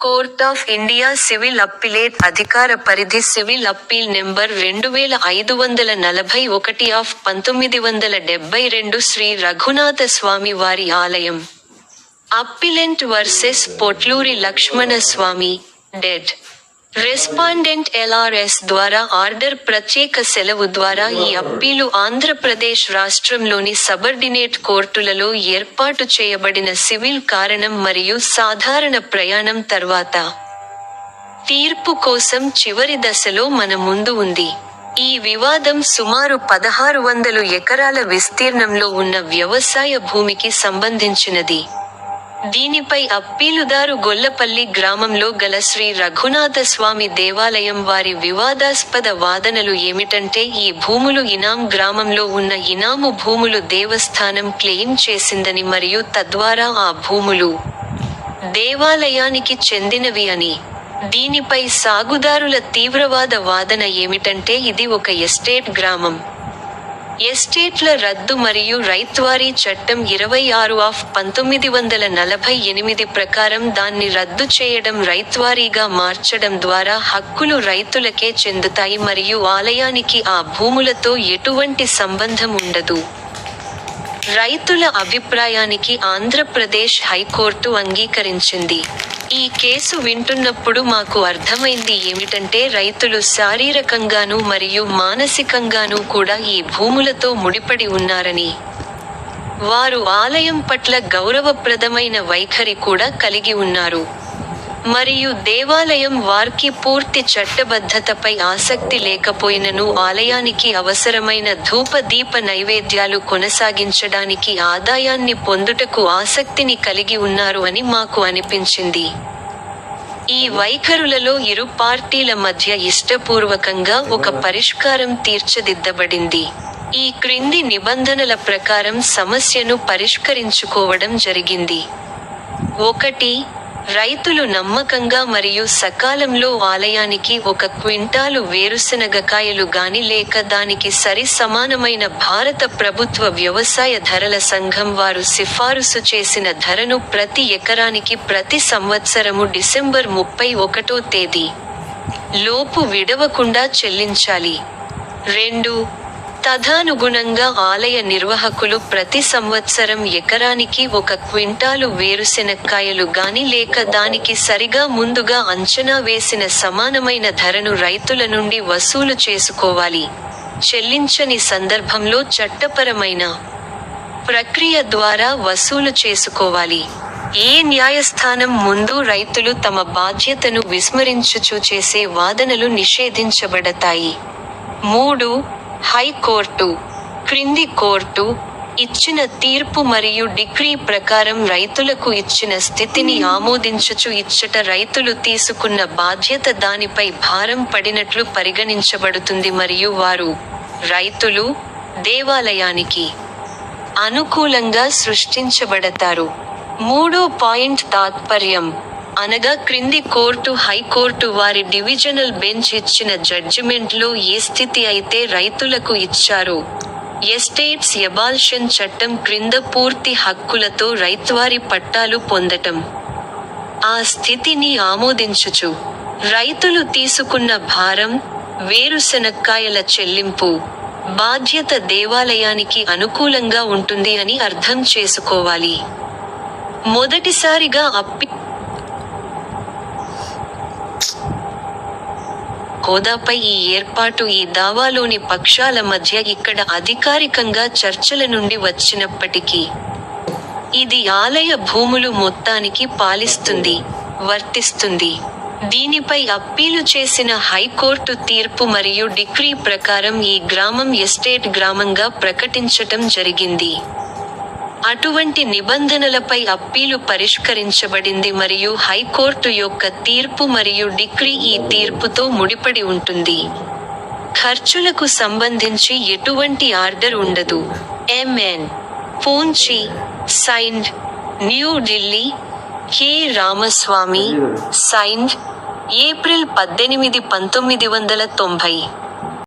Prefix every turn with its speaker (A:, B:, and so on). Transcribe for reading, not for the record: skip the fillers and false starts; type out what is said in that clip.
A: Court of India civil appellate అధికార పరిధి civil appeal number 2541 of 1972 Shri Raghunatha Swami వారి ఆలయం. Appellant versus Potluri Lakshmana Swami, dead. Respondent LRS ద్వారా ఆర్డర్. ప్రత్యేక సెలవు ద్వారా ఈ అప్పీలు ఆంధ్రప్రదేశ్ రాష్ట్రంలోని సబర్డినేట్ కోర్టులలో ఏర్పాటు చేయబడిన సివిల్ కారణం మరియు సాధారణ ప్రయాణం తర్వాత తీర్పు కోసం చివరి దశలో మన ముందు ఉంది. ఈ వివాదం సుమారు 1600 ఎకరాల విస్తీర్ణంలో ఉన్న వ్యవసాయ భూమికి సంబంధించినది. దీనిపై అప్పీలుదారు గొల్లపల్లి గ్రామంలో గల శ్రీ రఘునాథ స్వామి దేవాలయం వారి వివాదాస్పద వాదనలు ఏమిటంటే ఈ భూములు ఇనాం గ్రామంలో ఉన్న ఇనాము భూములు దేవస్థానం క్లెయిమ్ చేసిందని మరియు తద్వారా ఆ భూములు దేవాలయానికి చెందినవి అని. దీనిపై సాగుదారుల తీవ్రవాద వాదన ఏమిటంటే ఇది ఒక ఎస్టేట్ గ్రామం. ఎస్టేట్ల రద్దు మరియు రైత్వారీ చట్టం 26 ఆఫ్ 1948 ప్రకారం దాన్ని రద్దు చేయడం, రైత్వారీగా మార్చడం ద్వారా హక్కులు రైతులకే చెందుతాయి మరియు ఆలయానికి ఆ భూములతో ఎటువంటి సంబంధం ఉండదు. రైతుల అభిప్రాయానికి ఆంధ్రప్రదేశ్ హైకోర్టు అంగీకరించింది. ఈ కేసు వింటున్నప్పుడు మాకు అర్థమైంది ఏమిటంటే రైతులు శారీరకంగానూ మరియు మానసికంగానూ కూడా ఈ భూములతో ముడిపడి ఉన్నారని. వారు ఆలయం పట్ల గౌరవప్రదమైన వైఖరి కూడా కలిగి ఉన్నారు. మరియు దేవాలయం వారికి పూర్తి చట్టబద్ధతపై ఆసక్తి లేకపోయినను ఆలయానికి అవసరమైన ధూప దీప నైవేద్యాలు కొనసాగించడానికి ఆదాయాన్ని పొందుటకు ఆసక్తిని కలిగి ఉన్నారు అని మాకు అనిపించింది. ఈ వైఖరులలో ఇరు పార్టీల మధ్య ఇష్టపూర్వకంగా ఒక పరిష్కారం తీర్చిదిద్దబడింది. ఈ క్రింది నిబంధనల ప్రకారం సమస్యను పరిష్కరించుకోవడం జరిగింది. 1. రైతులు నమ్మకంగా మరియు సకాలంలో ఆలయానికి 1 క్వింటాలు వేరుశనగకాయలు గాని లేక దానికి సరి సమానమైన భారత ప్రభుత్వ వ్యవసాయ ధరల సంఘం వారు సిఫారసు చేసిన ధరను ప్రతి ఎకరానికి ప్రతి సంవత్సరము డిసెంబర్ 31వ తేదీ లోపు విడవకుండా చెల్లించాలి. 2. తదనుగుణంగా ఆలయ నిర్వాహకులు ప్రతి సంవత్సరం ఎకరానికి 1 క్వింటాలు వేరుశెనక్కాయలు గాని లేక దానికి సరిగా ముందుగా అంచనా వేసిన సమానమైన ధరను రైతుల నుండి వసూలు చేసుకోవాలి. చెల్లించని సందర్భంలో చట్టపరమైన ప్రక్రియ ద్వారా వసూలు చేసుకోవాలి. ఏ న్యాయస్థానం ముందు రైతులు తమ బాధ్యతను విస్మరించుచు చేసే వాదనలు నిషేధించబడతాయి. 3. హైకోర్టు క్రింది కోర్టు ఇచ్చిన తీర్పు మరియు డిక్రీ ప్రకారం రైతులకు ఇచ్చిన స్థితిని ఆమోదించుచు ఇచ్చట రైతులు తీసుకున్న బాధ్యత దానిపై భారం పడినట్లు పరిగణించబడుతుంది మరియు వారు రైతులు దేవాలయానికి అనుకూలంగా సృష్టించబడతారు. 3వ పాయింట్ తాత్పర్యం అనగా క్రింది కోర్టు హైకోర్టు వారి డివిజనల్ బెంచ్ ఇచ్చిన జడ్జిమెంట్లో ఏ స్థితి అయితే రైతులకు ఇచ్చారో ఎస్టేట్స్ ఎబాల్షన్ చట్టం క్రింద పూర్తి హక్కులతో రైత్వారి పట్టాలు పొందటం, ఆ స్థితిని ఆమోదించుచు రైతులు తీసుకున్న భారం వేరుశనక్కాయల చెల్లింపు బాధ్యత దేవాలయానికి అనుకూలంగా ఉంటుంది అని అర్థం చేసుకోవాలి. మొదటిసారిగా హోదాపై ఈ ఏర్పాటు ఈ దావాలోని పక్షాల మధ్య ఇక్కడ అధికారికంగా చర్చల నుండి వచ్చినప్పటికీ ఇది ఆలయ భూములు మొత్తానికి వర్తిస్తుంది. దీనిపై అప్పీలు చేసిన హైకోర్టు తీర్పు మరియు డిక్రీ ప్రకారం ఈ గ్రామం ఎస్టేట్ గ్రామంగా ప్రకటించటం జరిగింది. అటువంటి నిబంధనలపై అప్పీలు పరిష్కరించబడింది మరియు హైకోర్టు యొక్క తీర్పు మరియు డిక్రీ ఈ తీర్పుతో ముడిపడి ఉంటుంది. ఖర్చులకు సంబంధించి ఎటువంటి ఆర్డర్ ఉండదు. MN Punchhi signed New Delhi K. Ramaswamy signed April 18, 1990.